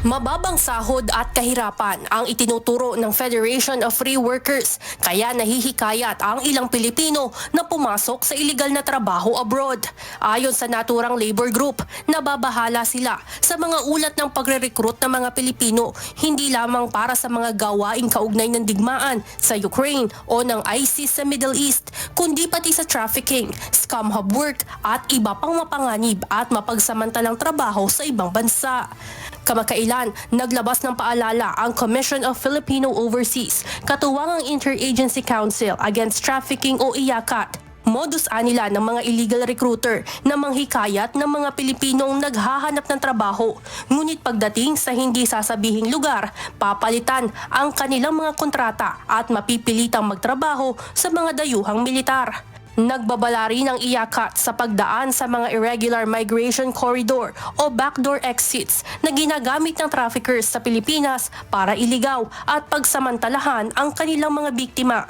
Mababang sahod at kahirapan ang itinuturo ng Federation of Free Workers, kaya nahihikayat ang ilang Pilipino na pumasok sa iligal na trabaho abroad. Ayon sa naturang labor group, nababahala sila sa mga ulat ng pagre-recruit ng mga Pilipino, hindi lamang para sa mga gawaing kaugnay ng digmaan sa Ukraine o ng ISIS sa Middle East, kundi pati sa trafficking, scam hub work at iba pang mapanganib at mapagsamantalang trabaho sa ibang bansa. Kamakailan, naglabas ng paalala ang Commission of Filipino Overseas, katuwang ang Interagency Council Against Trafficking o IACAT. Modus anila ng mga illegal recruiter na manghikayat ng mga Pilipinong naghahanap ng trabaho. Ngunit pagdating sa hindi sasabihing lugar, papalitan ang kanilang mga kontrata at mapipilitang magtrabaho sa mga dayuhang militar. Nagbabala rin ang IACAT sa pagdaan sa mga irregular migration corridor o backdoor exits na ginagamit ng traffickers sa Pilipinas para iligaw at pagsamantalahan ang kanilang mga biktima.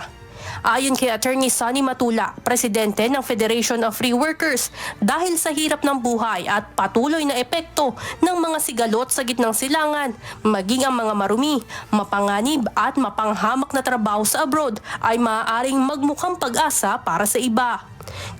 Ayon kay Attorney Sonny Matula, presidente ng Federation of Free Workers, dahil sa hirap ng buhay at patuloy na epekto ng mga sigalot sa gitnang silangan, maging ang mga marumi, mapanganib at mapanghamak na trabaho sa abroad ay maaaring magmukhang pag-asa para sa iba.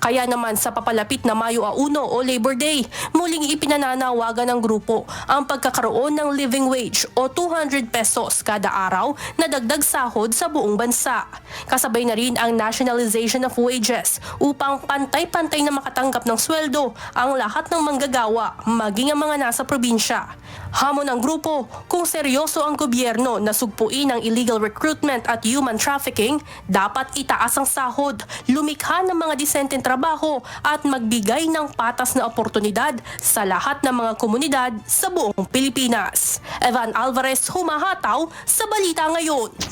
Kaya naman sa papalapit na Mayo 1 o Labor Day, muling ipinananawagan ng grupo ang pagkakaroon ng living wage o 200 pesos kada araw na dagdag sahod sa buong bansa. Kasabay na rin ang nationalization of wages upang pantay-pantay na makatanggap ng sweldo ang lahat ng manggagawa, maging ang mga nasa probinsya. Hamon ng grupo, kung seryoso ang gobyerno na sugpuin ang illegal recruitment at human trafficking, dapat itaas ang sahod, lumikha ng mga disenteng trabaho at magbigay ng patas na oportunidad sa lahat ng mga komunidad sa buong Pilipinas. Evan Alvarez, humahataw sa Balita Ngayon.